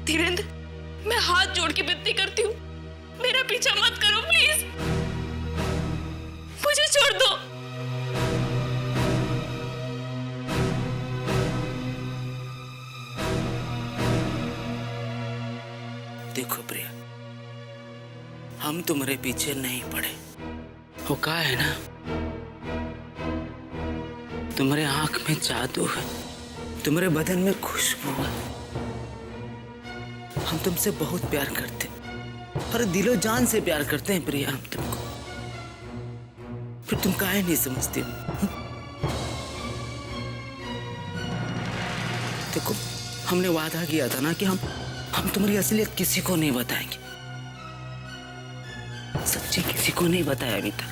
धीरेन्द्र, मैं हाथ जोड़ के विनती करती हूँ, मेरा पीछा मत करो प्लीज, मुझे छोड़ दो। देखो प्रिया, हम तुम्हारे पीछे नहीं पड़े। वो कहा है ना, तुम्हारे आंख में जादू है, तुम्हारे बदन में खुशबू है। हम तुमसे बहुत प्यार करते और दिलो जान से प्यार करते हैं प्रिया हम तुमको। फिर तुम काहे नहीं समझती हो? देखो, हमने वादा किया था ना कि हम तुम्हारी असलियत किसी को नहीं बताएंगे, सच्ची किसी को नहीं बताया अभी तक।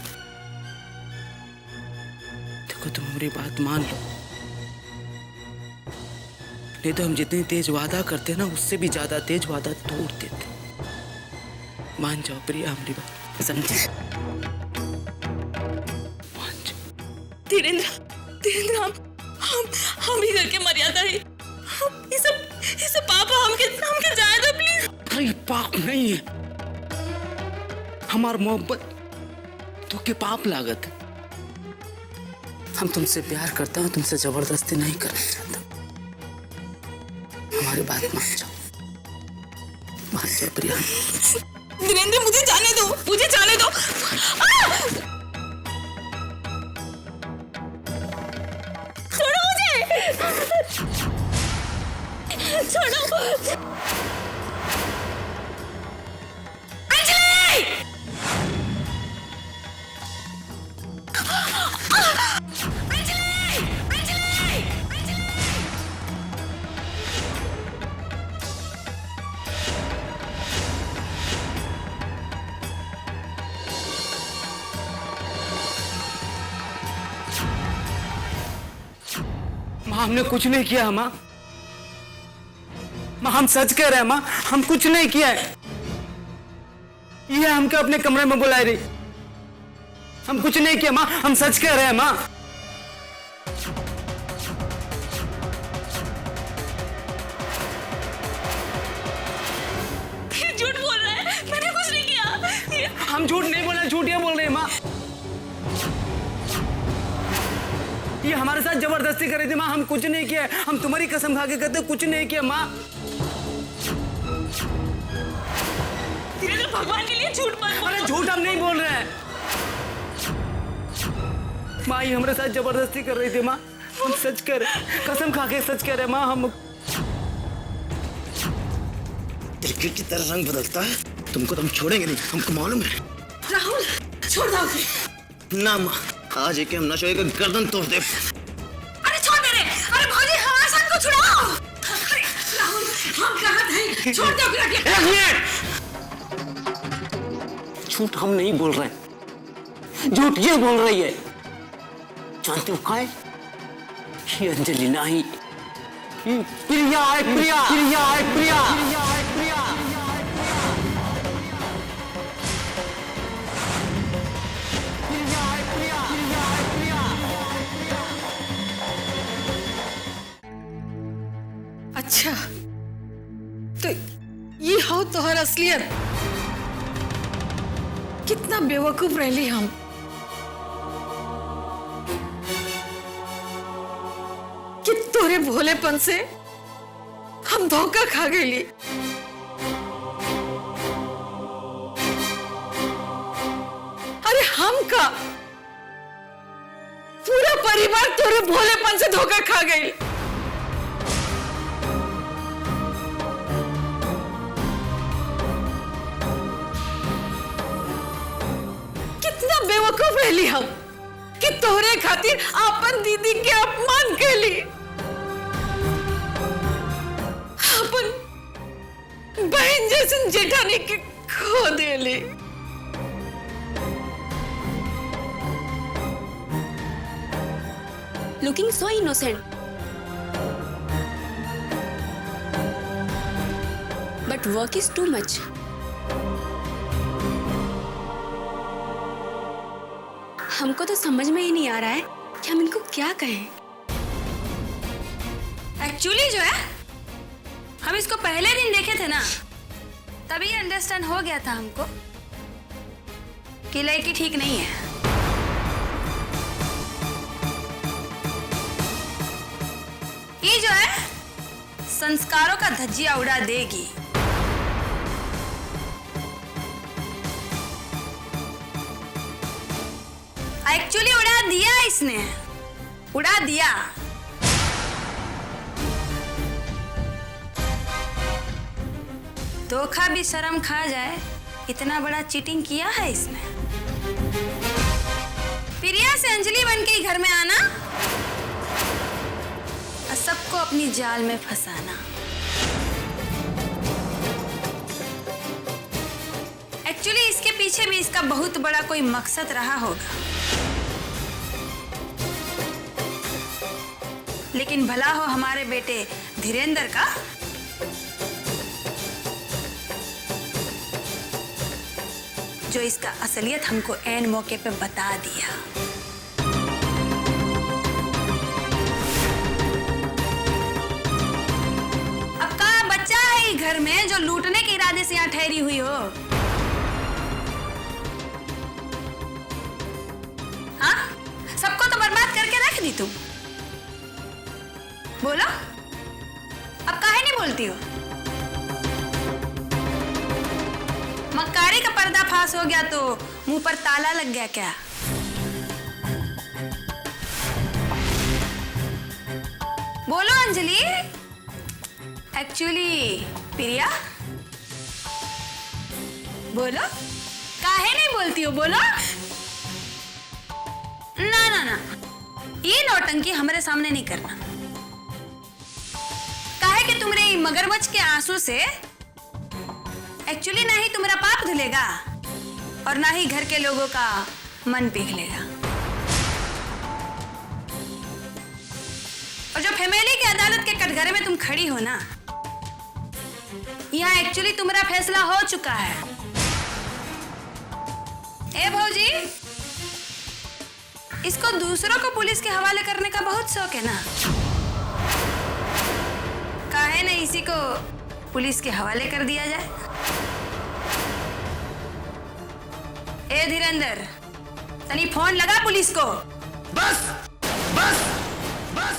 देखो, तुम हमारी बात मान लो, नहीं तो हम जितनी तेज वादा करते ना, उससे भी ज्यादा तेज वादा तोड़ देते। मान जाओ प्रिया हमारी बात, समझे? मान जाओ। धीरेन्द्र, हम ही घर के मर्यादा है, ये सब पाप हमके जाए दो प्लीज। अरे पाप नहीं है, हमार मोहब्बत तो के पाप लागत है। हम तुमसे प्यार करते हैं, तुमसे जबरदस्ती नहीं करना चाहता। हमारी बात मान जाओ प्रिया। धीरेन्द्र, मुझे जाने दो। छोड़ो मुझे, छोड़ो। माँ, हमने कुछ नहीं किया माँ। हम सच कह रहे हैं माँ, हम कुछ नहीं किया है। ये हमको अपने कमरे में बुला रही, हम कुछ नहीं किया माँ, हम सच कह रहे हैं माँ। झूठ बोल रहा है, मैंने कुछ नहीं किया। हम झूठ नहीं बोल रहे, झूठ ये बोल रहे हैं माँ। ये हमारे साथ जबरदस्ती कर रही थी माँ, हम कुछ नहीं किया। हम तुम्हारी कसम खा के कहते कुछ नहीं किया माँ। भगवान के लिए झूठ मत बोलो। अरे झूठ हम नहीं बोल रहे हैं माँ, ये हमारे साथ जबरदस्ती कर रही थी माँ, हम सच कह रहे, कसम खा के सच कह रहे माँ। हम क्रिकेट की तरह रंग बदलता है, तुमको तो हम छोड़ेंगे नहीं, हमको मालूम है। राहुल, छोड़ दो ना माँ, आज एक हम नशे का गर्दन तोड़ दे। अरे छोड़ दे रे, अरे भौजी हमारे साथ को छुड़ाओ। अरे राहुल, हम कहाँ थे? छोड़ दो क्रिकेट। झूठ हम नहीं बोल रहे, झूठ ये बोल रही है। जानते हो क्या है? ये अंजलि नहीं, ये प्रिया है, प्रिया। अच्छा, तो ये हो तोहर असलियत। कितना बेवकूफ रहली हम। कि तोरे भोलेपन से हम धोखा खा गईली। अरे हम का पूरा परिवार तोरे भोलेपन से धोखा खा गई। बेवकूफ रहली हम कि तोहरे खातिर अपन दीदी के अपमान कैली, अपन बहन जैसन जेठानी के खो देली। Looking so innocent, but work is too much. हमको तो समझ में ही नहीं आ रहा है कि हम इनको क्या कहें। एक्चुअली जो है हम इसको पहले दिन देखे थे ना, तभी अंडरस्टैंड हो गया था हमको कि लड़की ठीक नहीं है। ये जो है संस्कारों का धज्जिया उड़ा देगी। एक्चुअली उड़ा दिया इसने, उड़ा दिया। धोखा भी शर्म खा जाए, इतना बड़ा चीटिंग किया है इसने। प्रिया से अंजलि बन के ही घर में आना और सबको अपनी जाल में फंसाना। एक्चुअली इसके पीछे भी इसका बहुत बड़ा कोई मकसद रहा होगा, लेकिन भला हो हमारे बेटे धीरेंद्र का। जो इसका असलियत हमको ऐन मौके पे बता दिया। अब का बच्चा है घर में जो लूटने के इरादे से यहाँ ठहरी हुई हो? हाँ, सबको तो बर्बाद करके रख दी तुम। बोलो, अब काहे नहीं बोलती हो? मक्कारी का पर्दाफाश हो गया तो मुंह पर ताला लग गया क्या? बोलो अंजलि। एक्चुअली प्रिया, बोलो, काहे नहीं बोलती हो? बोलो। ना ना ना, ये नौटंकी हमारे सामने नहीं करना। काहे कि तुम्हारे मगरमच्छ के आंसू से एक्चुअली ना ही तुम्हारा पाप धुलेगा और ना ही घर के लोगों का मन पिघलेगा। और जो फैमिली की अदालत के कटघरे में तुम खड़ी हो ना, यहाँ एक्चुअली तुम्हारा फैसला हो चुका है। ए भौजी, इसको दूसरों को पुलिस के हवाले करने का बहुत शौक है ना? काहे ना इसी को पुलिस के हवाले कर दिया जाए। ए धीरेंद्र, तनी फोन लगा पुलिस को। बस बस बस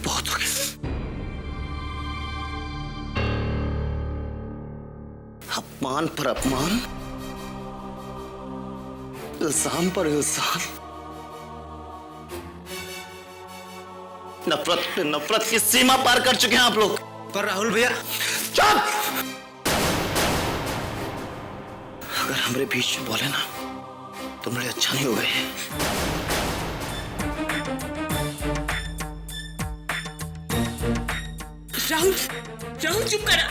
बहुत हो गया। अपमान पर अपमान, इल्जाम पर इल्जाम, नफरत पे नफरत की सीमा पार कर चुके हैं आप लोग। पर राहुल भैया, चुप! अगर हमरे बीच में बोले ना तो बड़े अच्छा नहीं हो गए। राहुल, राहुल चुप करा।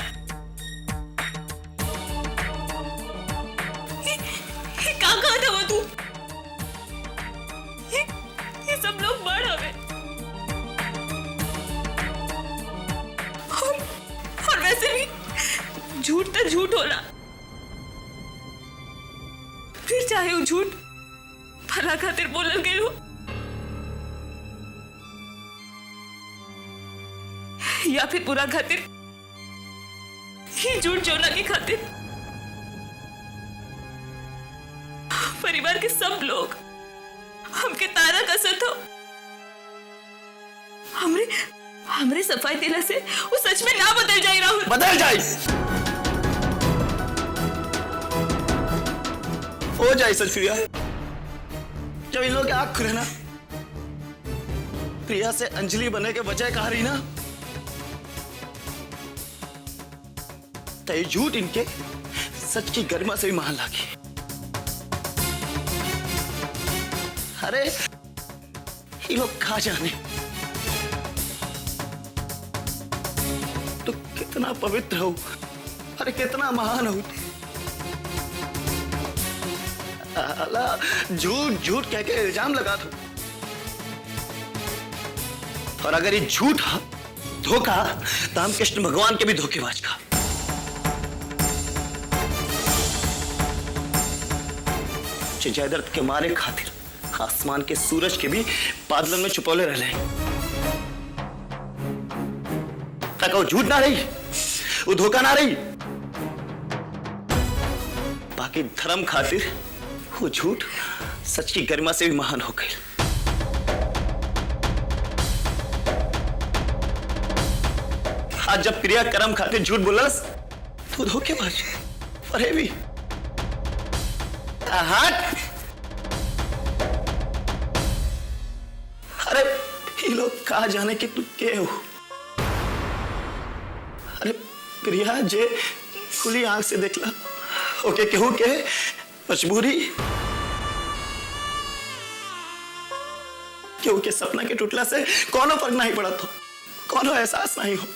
ये का कहा था वो तू? ये सब लोग बड़ हो गए। और वैसे भी झूठ तो झूठ होला। फिर चाहे वो झूठ भला खातिर बोलल गए हो या फिर बुरा खातिर, ये झूठ जोना की खातिर परिवार के सब लोग हमके तारा कसत हो। हमरे सफाई दिला से वो सच में ना बदल जाए। राहुल, बदल जाए, हो जाए सच। प्रिया, जब इन लोग की आंख खुले ना, प्रिया से अंजलि बने के बजाय कहा रही ना, तो ये झूठ इनके सच की गरिमा से भी महान लागी। अरे ये लोग कहा जाने तो कितना पवित्र हो, अरे कितना महान हो। अल्लाह झूठ झूठ कह के इल्जाम लगा दो, और अगर ये झूठ है धोखा रामकृष्ण भगवान के भी धोखेबाज का। जयद्रथ के मारे खातिर आसमान के सूरज के भी बादलन में छुपौले रह रहे। तक वो झूठ ना रही, वो धोखा ना रही। बाकी धर्म खातिर वो झूठ सच की गरिमा से भी महान हो गई। आज जब प्रिया कर्म खातिर झूठ बोलस तो धोखेबाज अरे भी हट। अरे ये लोग कहा जाने कि तू के हो। अरे प्रिया जे खुली आंख से देखला ओके केहू के मजबूरी केहू के सपना के टूटला से कोनो फर्क नहीं पड़ा तो कोनो एहसास नहीं हो।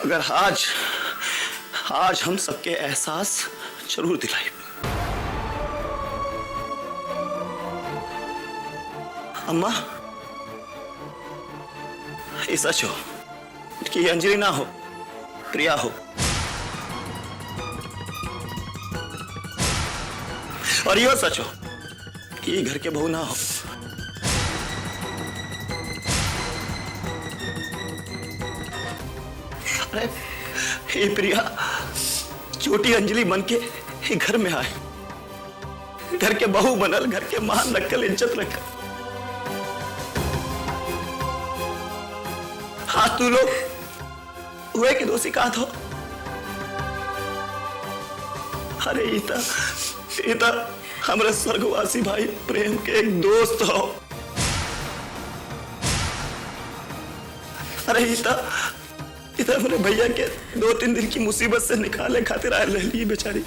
अगर आज हम सबके एहसास जरूर दिलाए। अम्मा ये सच हो कि अंजलि ना हो प्रिया हो, और यह सच हो कि घर के बहू ना हो। अरे ये प्रिया छोटी अंजलि बन के घर में आए, घर के बहू बनल, घर के मान रखल, इज्जत रखल। हाँ तू लोग हुए कि दोषी कहा था। अरे इता हमारे स्वर्गवासी भाई प्रेम के एक दोस्त हो। अरे इता मेरे भैया के 2-3 दिन की मुसीबत से निकाले खातिर आए रह ली बेचारी।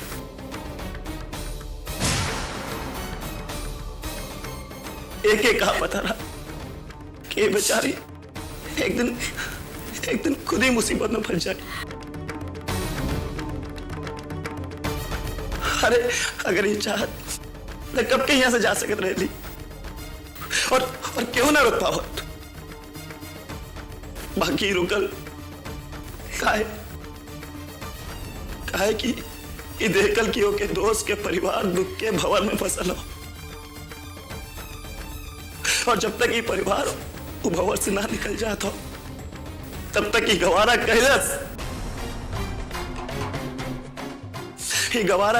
एक कहा पता रहा कि बेचारी एक दिन खुद ही मुसीबत में फंस जाए। अरे अगर ये चाहत तो कब के यहां से जा सकत रह ली, और क्यों ना रुक पावत। बाकी रुकल काहे कि ये देखल कि ओके दोस्त के परिवार दुख के भंवर में फंसल हो, और जब तक ये परिवार वो भंवर से ना निकल जाता हो तब तक ये गवारा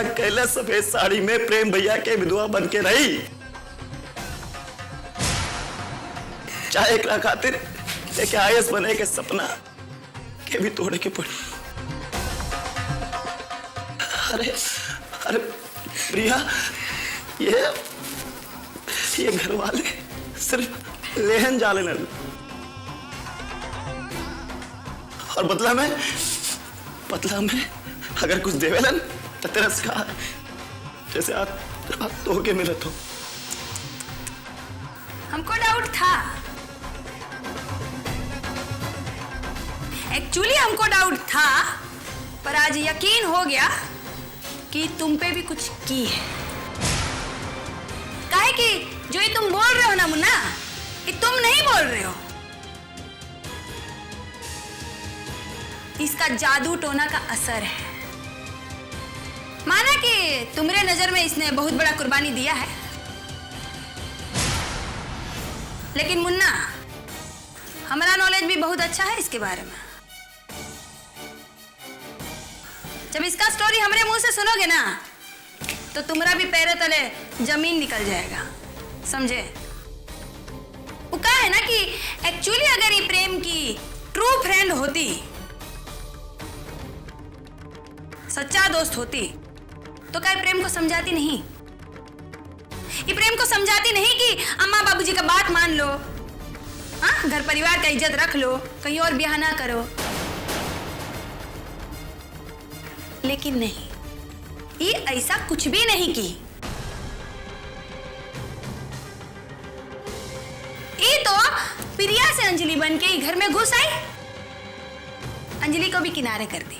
कैलाश सफेद साड़ी में प्रेम भैया के विधवा बन के रही। चाहे एक खातिर एक आईएएस बने के सपना के भी तोड़े के पड़ी। अरे प्रिया ये घर वाले सिर्फ लेहन जाले न, और बदला में अगर कुछ देवेलन तो तिरस्कार, जैसे आप तो के मिलत हो। हमको डाउट था, एक्चुअली हमको डाउट था, पर आज यकीन हो गया कि तुम पे भी कुछ की है। काहे कि जो ये तुम बोल रहे हो ना मुन्ना, ये तुम नहीं बोल रहे हो, इसका जादू टोना का असर है। माना कि तुम्हारे नजर में इसने बहुत बड़ा कुर्बानी दिया है, लेकिन मुन्ना हमारा नॉलेज भी बहुत अच्छा है इसके बारे में। जब इसका स्टोरी हमारे मुंह से सुनोगे ना तो तुम्हारा भी पैरों तले जमीन निकल जाएगा, समझे। वो कहा है ना कि एक्चुअली अगर ये प्रेम की ट्रू फ्रेंड होती, सच्चा दोस्त होती, तो क्या प्रेम को समझाती नहीं? ये प्रेम को समझाती नहीं कि अम्मा बाबूजी का बात मान लो, हाँ घर परिवार का इज्जत रख लो, कहीं और ब्याह ना करो। लेकिन नहीं, ये ऐसा कुछ भी नहीं की। ये तो प्रिया से अंजलि बन के घर में घुस आई, अंजलि को भी किनारे कर दी,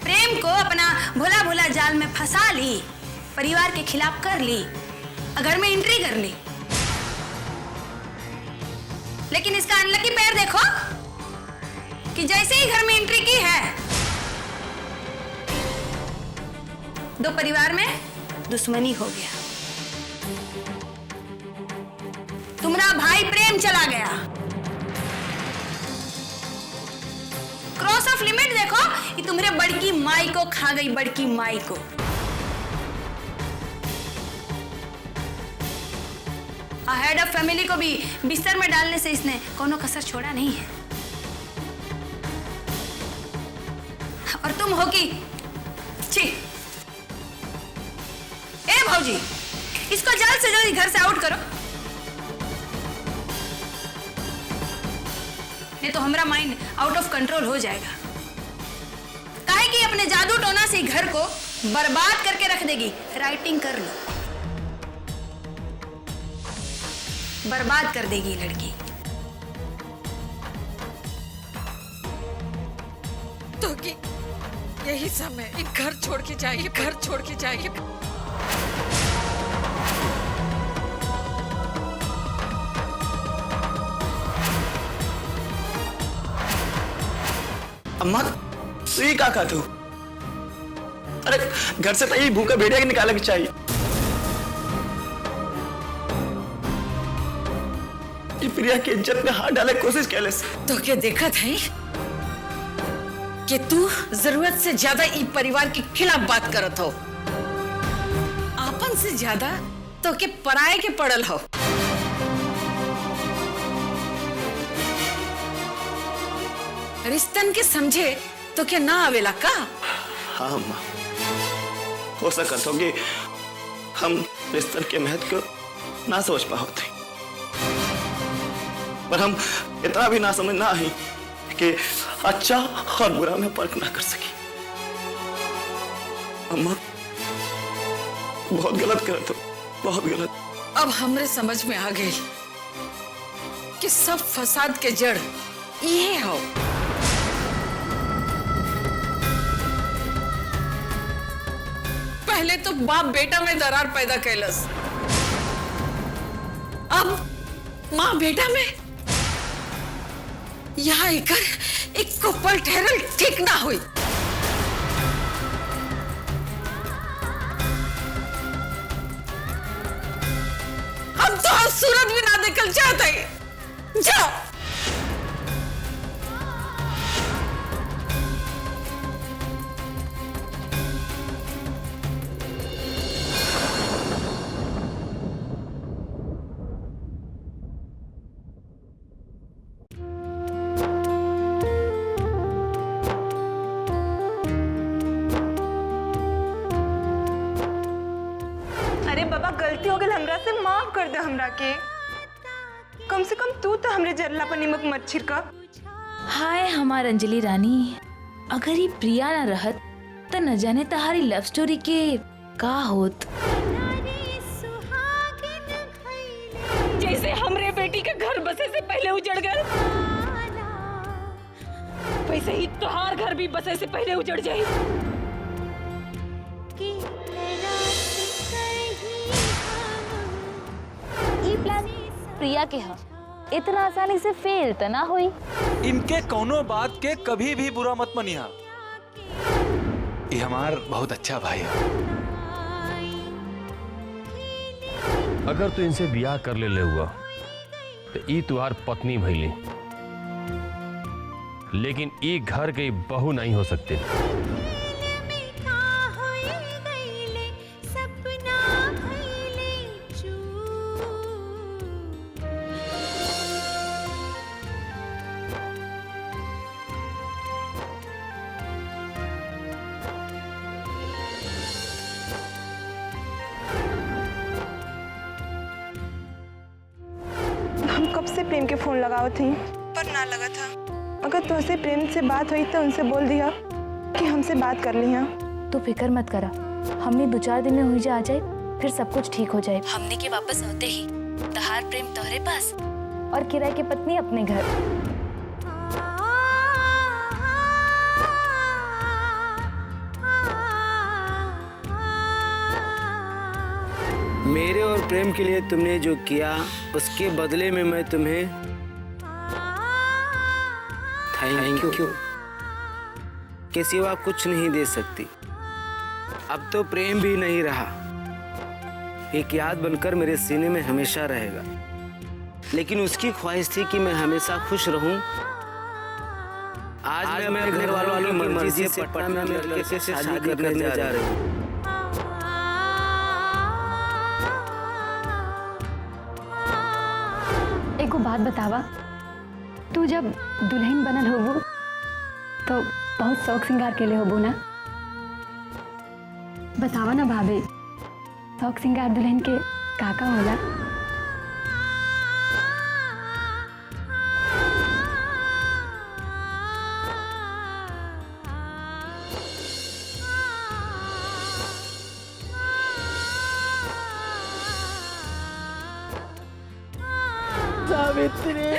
प्रेम को अपना भोला भोला जाल में फंसा ली, परिवार के खिलाफ कर ली, घर में एंट्री कर ली। लेकिन इसका अनलकी पैर देखो कि जैसे ही घर में एंट्री की है, दो परिवार में दुश्मनी हो गया। तुम्हारा भाई प्रेम चला गया। क्रॉस ऑफ लिमिट देखो कि तुम्हारे बड़की माई को खा गई, बड़की माई को। हेड ऑफ फैमिली को भी बिस्तर में डालने से इसने कोनो कसर छोड़ा नहीं है। और तुम हो कि छी। ए भौजी, इसको जल्द से जल्द घर से आउट करो, नहीं तो हमारा माइंड आउट ऑफ कंट्रोल हो जाएगा। काहे कि अपने जादू टोना से घर को बर्बाद करके रख देगी। राइटिंग कर लो, बर्बाद कर देगी लड़की। तो कि यही समय एक घर छोड़ के जाइए, घर छोड़ के जाइए। अम्मा तू ये क्या कहते हो? अरे घर से तो ये भूखा भेड़िया के निकालने की चाहिए। ये प्रिया की इज्जत में हाथ डालने की कोशिश कैले से। तो क्या देखत है कि तू जरूरत से ज्यादा ई परिवार के खिलाफ बात करत हो। आपन से ज्यादा तो के पराये के पड़ल हो। रिश्तन के समझे तो क्या ना आवेला का? हाँ अम्मा, हो सकता हो कि हम रिश्तन के महत्व को ना सोच पाते, पर हम इतना भी ना समझना है कि अच्छा और बुरा में फर्क ना कर सके। अम्मा बहुत गलत करत हो, बहुत गलत। अब हमरे समझ में आ गई कि सब फसाद के जड़ ये हो। पहले तो बाप बेटा में दरार पैदा कैलस, अब माँ बेटा में। यहाँ एक को पल ठहरल ठीक ना हुई। हम तो आज सूरत भी ना देखल चाहते हैं। जाओ। अरे बाबा, गलती हो गई, हमरा से माफ कर दे। हमरा के कम से कम तू तो हमरे जरला पर निमक मत छिड़का। हाय हमार अंजलि रानी, अगर ये प्रिया ना रहत तो न जाने तहारी लव स्टोरी के का होत। जैसे हमरे बेटी के घर बसे से पहले उजड़ गए, वैसे ही तोहार घर भी बसे से पहले उजड़ जाए। ई प्लान प्रिया के हा, इतना आसानी से फेल तो ना हुई। इनके कौनो बात के कभी भी बुरा मत मनिहा। ये हमार बहुत अच्छा भाई है। अगर तू इनसे ब्याह कर ले हुआ तो ई तुहार पत्नी भइली, लेकिन ई घर के बहू नहीं हो सकते। हम कब से प्रेम के फोन लगाओ थी पर ना लगा था। अगर तुझसे प्रेम से बात हुई तो उनसे बोल दिया कि हमसे बात कर लिया। तो फिक्र मत करा, हमने 2-4 दिन में हुई जा आ जाए, फिर सब कुछ ठीक हो जाए। हमने के वापस होते ही तहार प्रेम तोहरे पास और किराए की पत्नी अपने घर। मेरे और प्रेम के लिए तुमने जो किया उसके बदले में मैं तुम्हें थैंक यू के सिवा कुछ नहीं दे सकती। अब तो प्रेम भी नहीं रहा, एक याद बनकर मेरे सीने में हमेशा रहेगा। लेकिन उसकी ख्वाहिश थी कि मैं हमेशा खुश रहूं। आज मैं घर वालों की मर्जी से पटना में लड़के से शादी करने जा रही हूँ। एगो बात बतावा, तू जब दुल्हन बनल होबू तो बहुत शौक श्रृंगार के लिए होबू ना? बतावा ना भाभी, शौक श्रृंगार दुल्हन के काका होला? सावित्री,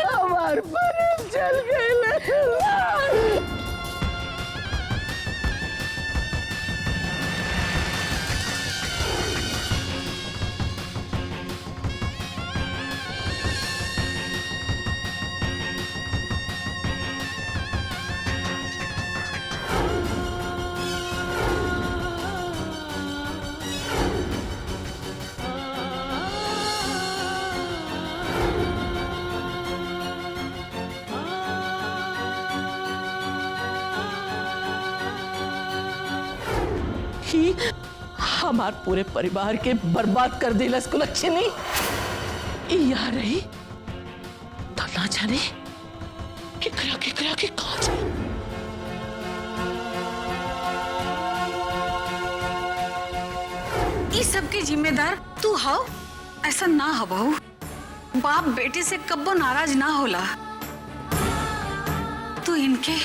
हमार प्रेम चल गए। ही हमार पूरे परिवार के बर्बाद कर दिला कुलच्छिनी। यहाँ रही तो ना जाने केकरा केकरा के कहा जाए। इस सब के जिम्मेदार तू हो? ऐसा ना हो बहू, बाप बेटे से कब्बो नाराज ना होला। तू इनके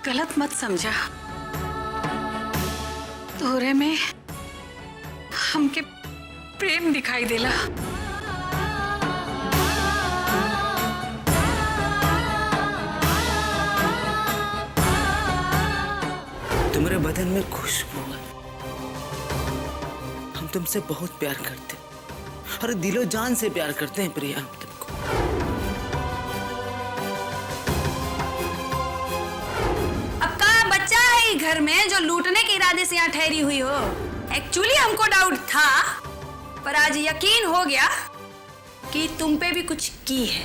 गलत मत समझा। तोरे में हमके प्रेम दिखाई देला। तुम्हारे बदन में खुशबू है। हम तुमसे बहुत प्यार करते हैं और दिलो जान से प्यार करते हैं प्रिया, हम तुमको। अब का बच्चा है घर में जो लूटने के इरादे से यहाँ ठहरी हुई हो? एक्चुअली हमको डाउट था, पर आज यकीन हो गया कि तुम पे भी कुछ की है।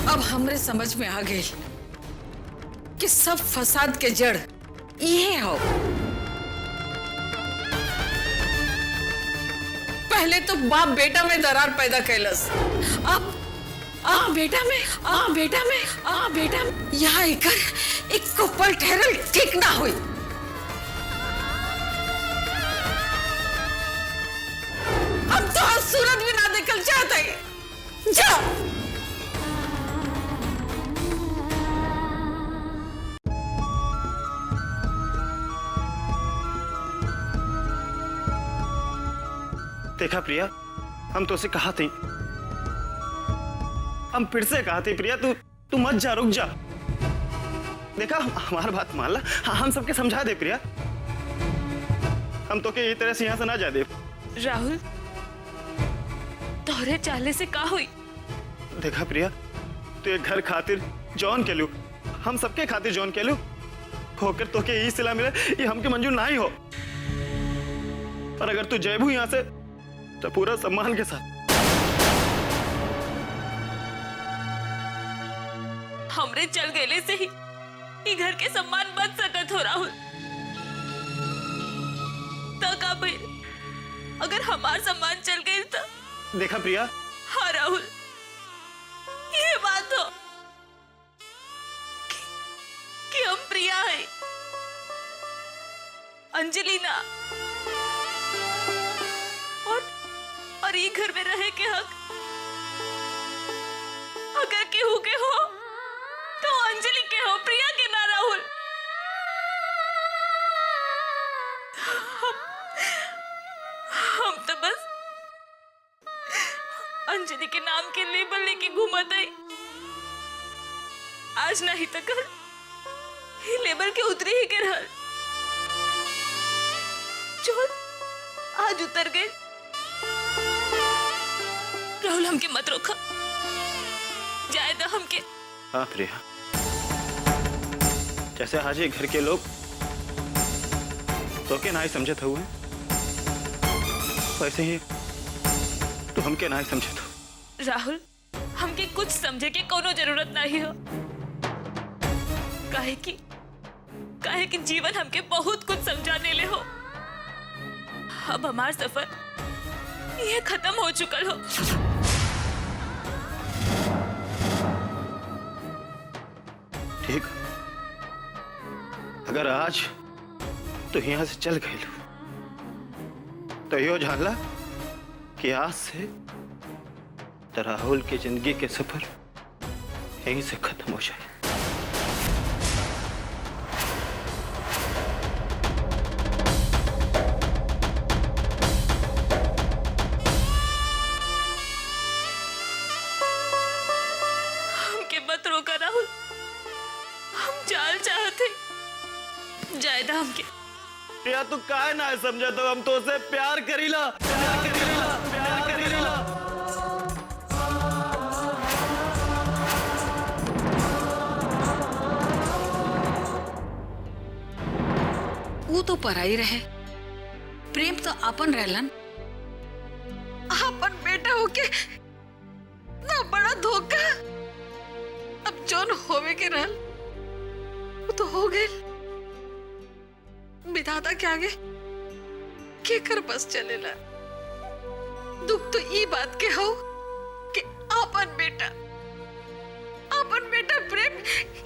अब हमरे समझ में आ गई कि सब फसाद के जड़ ये हो। पहले तो बाप बेटा में दरार पैदा कैलस, अब बेटा में यहाँ एक पल ठहरल ठीक ना हुई। अब तो सूरत भी ना देखल चाहता है। जाओ। देखा प्रिया, हम तो उसे कहा थी, हम फिर से कहा थी प्रिया, तू मत जा, रुक जा। देखा, हमारी बात मान ला, हम सबके समझा दे प्रिया। हम तो के ये तरह से यहाँ से ना जा दे। राहुल, तोहरे चाले से का हुई? देखा प्रिया, तू एक घर खातिर जॉन के लू, हम सबके खातिर जॉन के लू होकर तो के यही सिला मिले, ये हमके मंजूर ना ही हो। पर अगर तू जयबू यहाँ से तो पूरा सम्मान के साथ। हमरे चल गए से ही ये घर के सम्मान बच सकत हो राहुल। तो का फिर अगर हमार सम्मान चल गए तो? देखा प्रिया, हाँ राहुल, ये बात हो कि हम प्रिया है, अंजलि ना। और ये घर में रहे के हक अगर केहू के हो तो अंजलि के हो, प्रिया के ना राहुल। हम तो बस अंजलि के नाम के लेबल लेके घूमत है। आज नहीं तो कल ये लेबल के उतरी ही के रहल। छोड़ आज उतर गए। राहुल हमके मत रोका, जाए दो हमके। हाँ प्रिया, जैसे आज ये घर के लोग तो के ना ही समझे हुए वैसे ही तो हमके ना ही समझे तो। राहुल हमके कुछ समझे के कोनो जरूरत नहीं हो, काहे कि जीवन हमके बहुत कुछ समझाने ले हो। अब हमार सफर ये खत्म हो चुकल हो। ठीक, अगर आज तो यहां से चल गए तो यो जानला कि आज से तो राहुल की जिंदगी के सफर यहीं से खत्म हो जाए। हमके मत रोका राहुल, हम जाल चाहते, जायदा हमके। या तू काय ना समझा तो हम तो उसे प्यार करीला, प्यार करीला, प्यार करीला। वो तो पराई रहे, प्रेम तो अपन रहलन। अपन बेटा होके ना बड़ा धोखा। अब जौन होवे के रहल वो तो हो गए। विधाता के आगे के कर बस चलेला। दुख तो ई बात के हो कि अपन बेटा प्रेम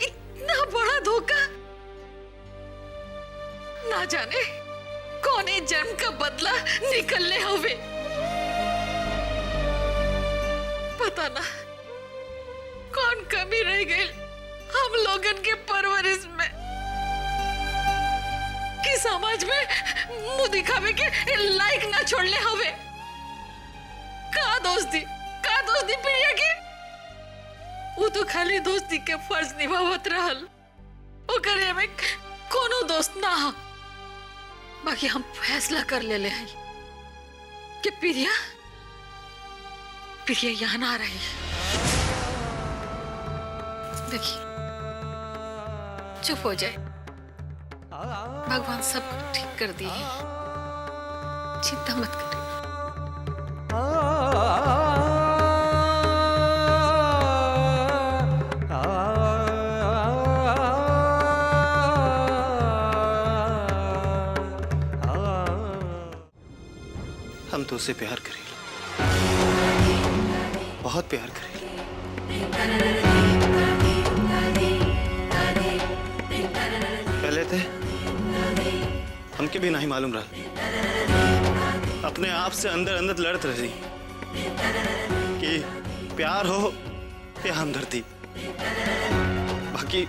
इतना बड़ा धोखा। ना जाने कौने जन्म का बदला निकलने होवे। पता ना कौन कमी रह गई हम लोगन के परवरिश में कि समाज में मुंह दिखावे के लायक ना छोड़ले हवे। का दोस्ती प्रिया के? वो तो खाली दोस्ती के फर्ज निभावत रहल, ओकरे में कोनो दोस्त ना हो। बाकी हम फैसला कर ले हैं कि प्रिया यहाँ ना रही। देखिए चुप हो जाए, भगवान सब ठीक कर दिए, चिंता मत करिए। हम तो उसे प्यार करेंगे, बहुत प्यार करेंगे। पहले थे हमके भी नहीं मालूम रहा, अपने आप से अंदर अंदर लड़त रही कि प्यार हो या हमदर्दी। बाकी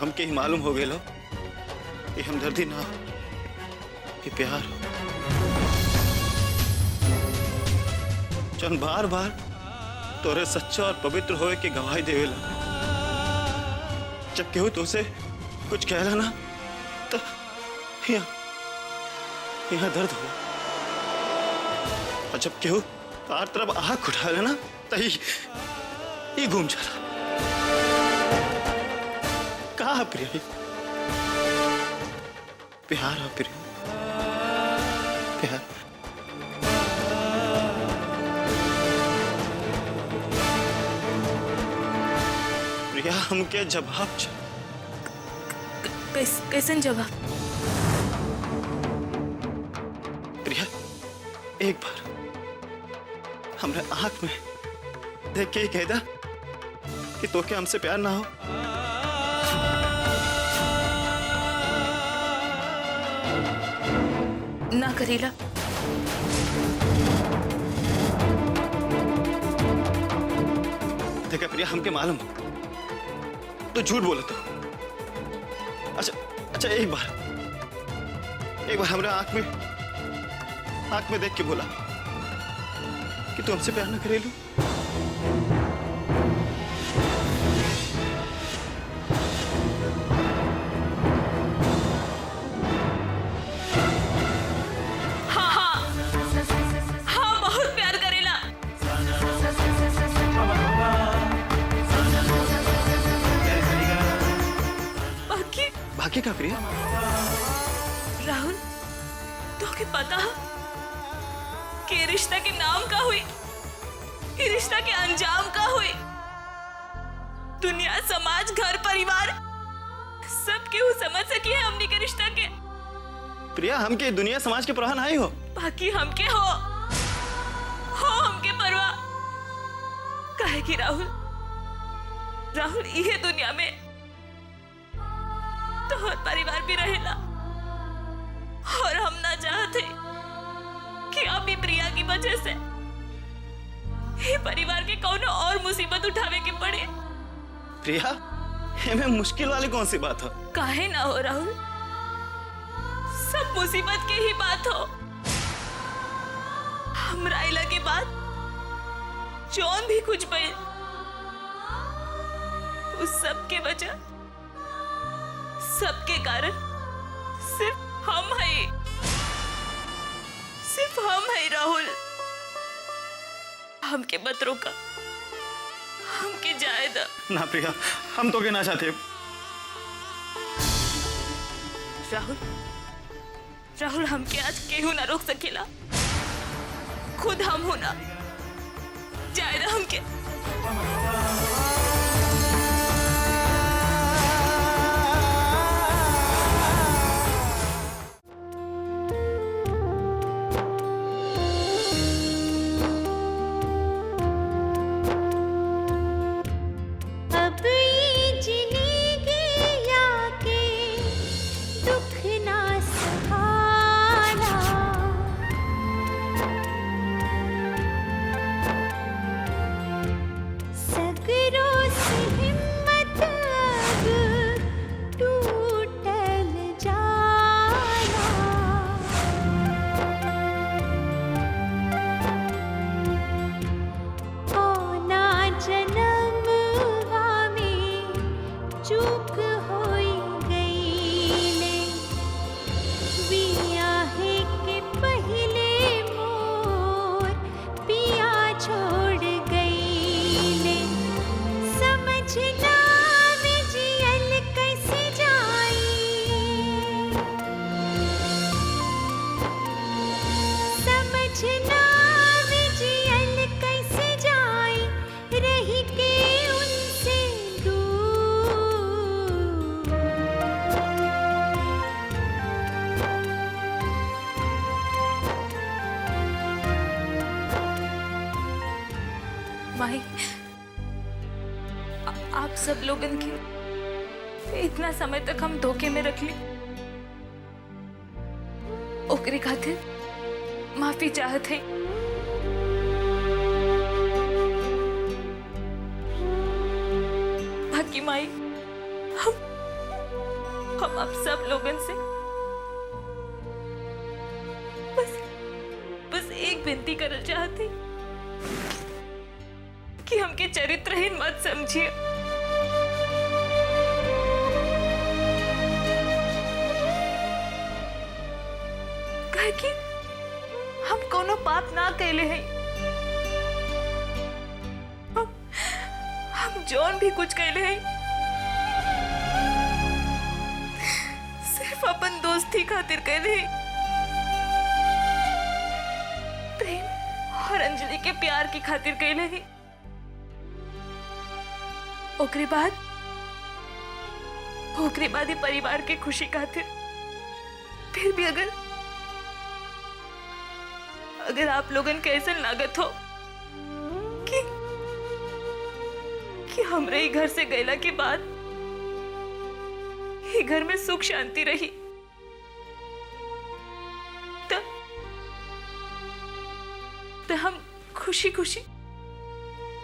हमके ही मालूम हो गए लो कि हमदर्दी ना हो, कि प्यार हो। जन बार बार तोरे सच्चा और पवित्र होए के गवाही देवेला, जब केहू तो उसे कुछ कहला ना तो यहाँ दर्द हुआ, और जब केहू तार तरफ आँख उठा लेना तो ही घूम चला। कहा प्रिया प्यार है प्रिया, प्यार। प्रिया हमके जवाब कैसन जवाब? प्रिया एक बार हमरे आंख में देख के ही कह दा कि तो क्या हमसे प्यार ना हो। ना करीला, देखा प्रिया हमके मालूम तो झूठ बोले तो। अच्छा एक बार हमरे आंख में देख के बोला कि तू हमसे प्यार ना करेलू। आगे का प्रिया? राहुल तो के पता कि रिश्ता के नाम का हुई, ये रिश्ता के अंजाम का हुई। दुनिया, समाज, घर परिवार सब केहू समझ सकी है हमनी के रिश्ता के। प्रिया, हमके दुनिया समाज के परवाह नहीं हो। बाकी हमके हो हमके परवाह काहे कि राहुल ये दुनिया में तोहर परिवार भी रहेला और हम ना चाहते कि अभी प्रिया की वजह से ये परिवार के कोनो और मुसीबत उठावे के पड़े। प्रिया, हमें मुश्किल वाली कौन सी बात हो? काहे ना हो राहुल, सब मुसीबत की ही बात हो। हमरा इला के बाद जौन भी कुछ भइल उस सब के वजह, सबके कारण सिर्फ हम है राहुल। हमके मत रोका, हमके जाए दा। ना प्रिया, हम तो के ना चाहते। राहुल हमके आज केहू ना रोक सकेला, खुद हम हो ना। जाए दा हमके। माही, आप सब लोगन के इतना समय तक हम धोखे में रख ली, ओकरे खातिर माफी चाहत है। बाकी माई, हम आप सब लोगन से बस एक विनती करना चाहते कि हमके चरित्रहीन मत समझिए। काहे कि हम कोनो पाप ना कैले हैं। हम जौन भी कुछ कैले हैं सिर्फ अपन दोस्ती खातिर कैले हैं, प्रेम और अंजलि के प्यार की खातिर कैले हैं। ओकरे बाद ही परिवार के खुशी खातिर। फिर भी अगर आप लोगन के ऐसा लागत हो कि हमरे ही घर से गैला के बाद ही घर में सुख शांति रही, तो हम खुशी खुशी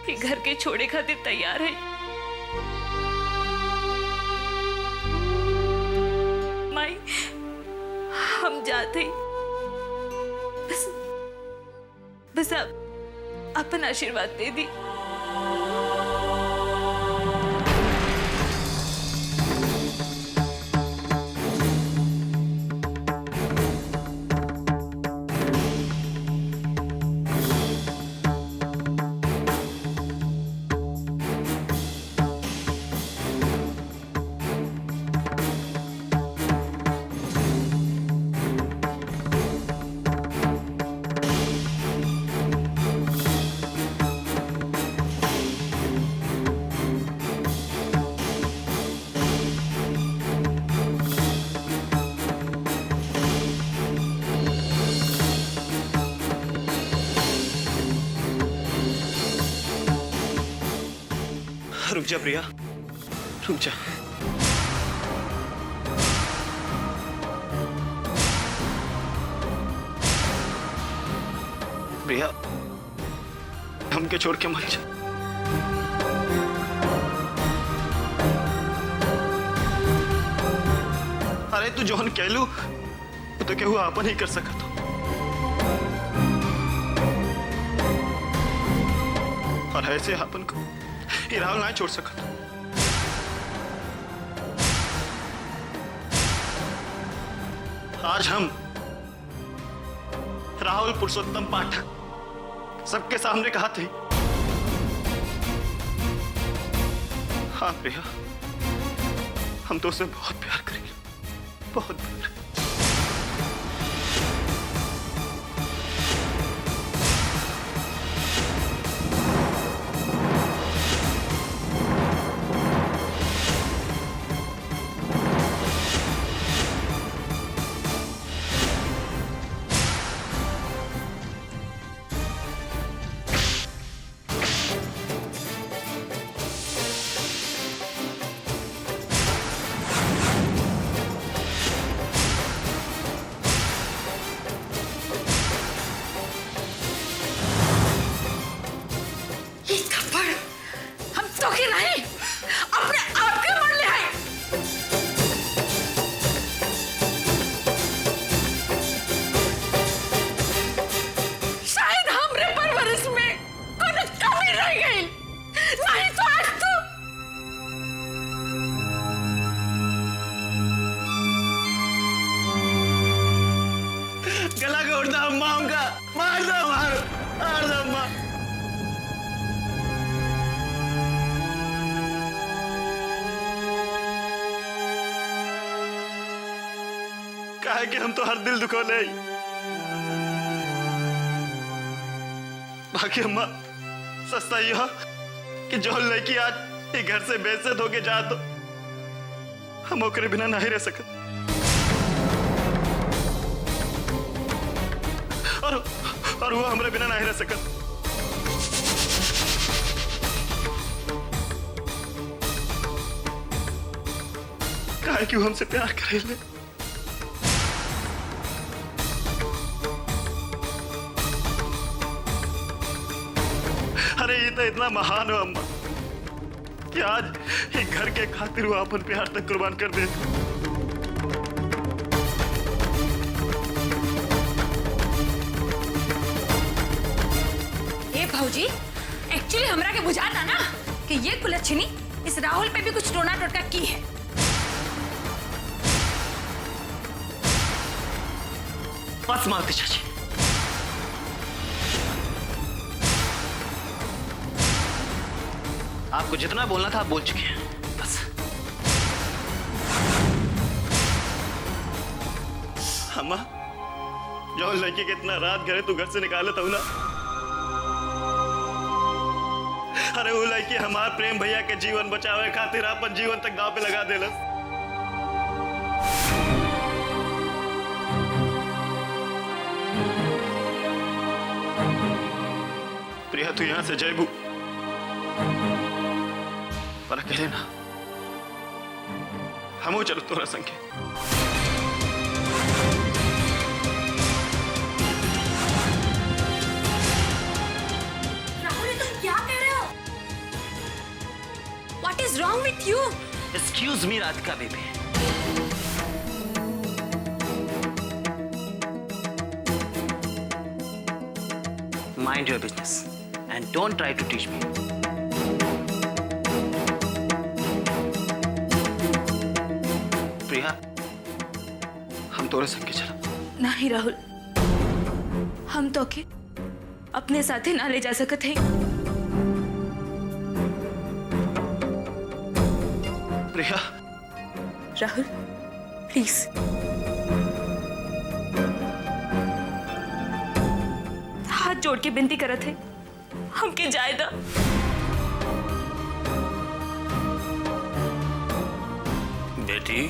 ही घर के छोड़े खातिर तैयार है। माई, हम जाते बस आप अपन आशीर्वाद दे दी। रुक जा प्रिया, रुक जा। प्रिया, हमके छोड़ के मत जा। अरे तू जौन कहलू तो केहू आपन ही कर सकत हो, और ऐसे आपन को ये राहुल ना छोड़ सकत। आज हम राहुल पुरुषोत्तम पाठक सबके सामने कहा थे, हाँ प्रिया, हम तो उसे बहुत प्यार करेंगे, बहुत प्यार। गला का उड़ता अम्मा उनका मार दो, मार दो अम्मा। कहा कि हम तो हर दिल दुखोले, बाकी अम्मा सस्ता यह कि जो लड़की आज ये घर से बेइज्जत होके जा तो हम ओकरे बिना नहीं रह सकते, और वो हमरे बिना नहीं रह सकत। काहे कि वो हमसे प्यार करेले। अरे ये तो इतना महान हो अम्मा कि आज एक घर के खातिर वो अपन प्यार तक कुर्बान कर दे। भौजी, एक्चुअली हमरा के बुझाता ना कि ये कुलच्छनी इस राहुल पे भी कुछ टोना टोटका की है। बस मालती चाची, आपको जितना बोलना था आप बोल चुके हैं, बस। अम्मा, जो लड़की के इतना रात घरे तू घर से निकाले था ना, अरे वो लड़की हमारे प्रेम भैया के जीवन बचावे खातिर अपन जीवन तक दांव पे लगा देलस। प्रिया तू यहां से जयबू पर अकेले ना, हमो चलो तोरा संगे। What is wrong with you? Excuse me, Radhika baby. Mind your business and don't try to teach me. प्रिया, हम तोरे संगे चला। नहीं राहुल, हम तो के अपने साथे ना ले जा सकते हैं। प्रिया, राहुल प्लीज, हाथ जोड़ के विनती करत है, हमके जायदा। बेटी,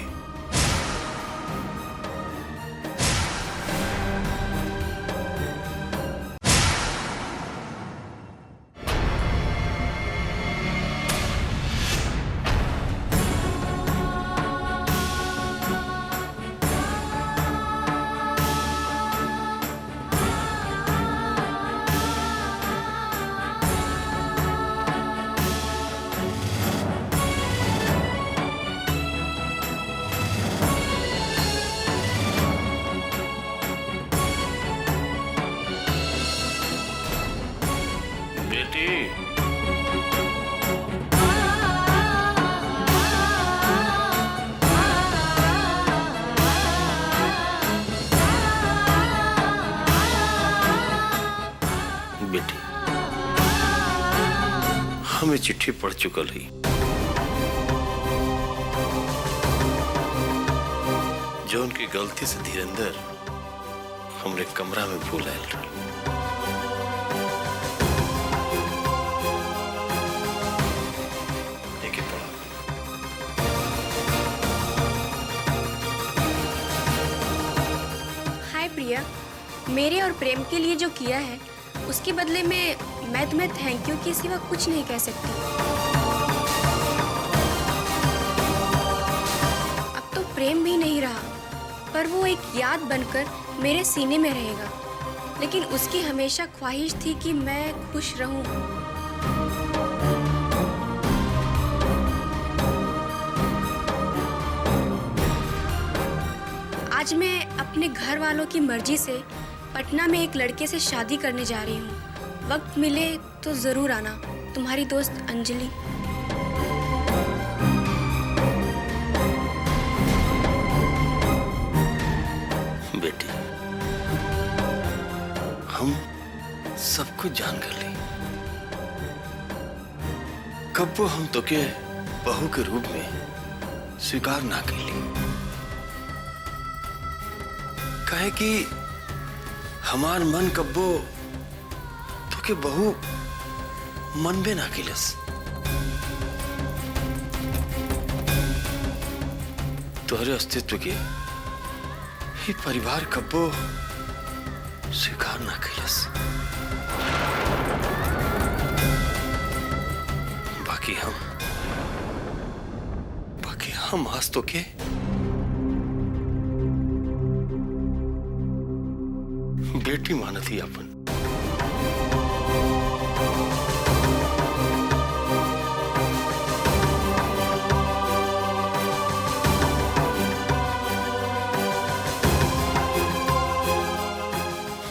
हमें चिट्ठी पढ़ चुकल ही। जो उनकी गलती से धीरेंद्र हमरे कमरा में भूल आयल रहा। देखिए पढ़ा। हाय प्रिया, मेरे और प्रेम के लिए जो किया है उसके बदले में मैं तुम्हें थैंक यू के सिवा कुछ नहीं कह सकती। अब तो प्रेम भी नहीं रहा, पर वो एक याद बनकर मेरे सीने में रहेगा। लेकिन उसकी हमेशा ख्वाहिश थी कि मैं खुश रहूं। आज मैं अपने घर वालों की मर्जी से पटना में एक लड़के से शादी करने जा रही हूँ। वक्त मिले तो जरूर आना। तुम्हारी दोस्त अंजलि। बेटी, हम सब कुछ जान कर ली। कब वो हम तो के बहू के रूप में स्वीकार ना कर ली। कहे कि हमार मन कब्बो तो के बहू मन में ना किलस। तोहरे अस्तित्व के ही परिवार कब्बो स्वीकार ना किलस। बाकी हम आज तो के बेटी मानत ही अपन।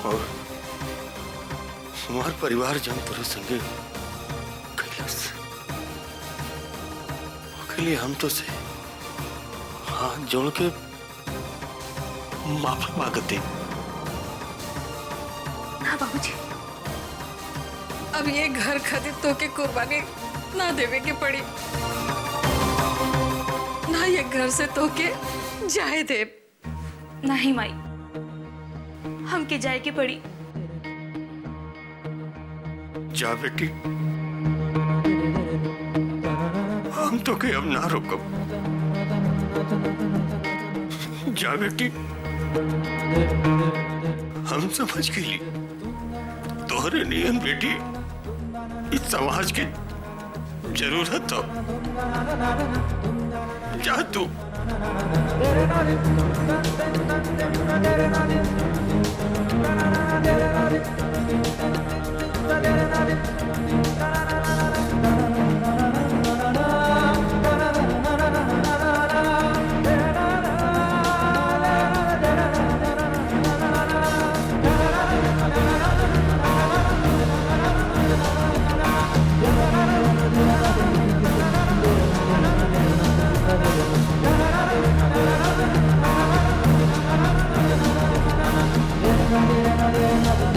और हमार परिवार जन तोरे संगे कैलाश के लिए हम तो से हाथ जोड़ के माफी मांगते। बाबूजी, अब ये घर खातिर तो के कुर्बानी ना देवे के पड़ी, ना ये घर से तो के जाए दे। नहीं माई, हमके जाए के पड़ी। जा बेटी, हम तो के अब ना रोकब। जा बेटी, हम समझ गई तोहरे नियन बेटी इस समाज की जरूरत हो। जा तू। Thank you.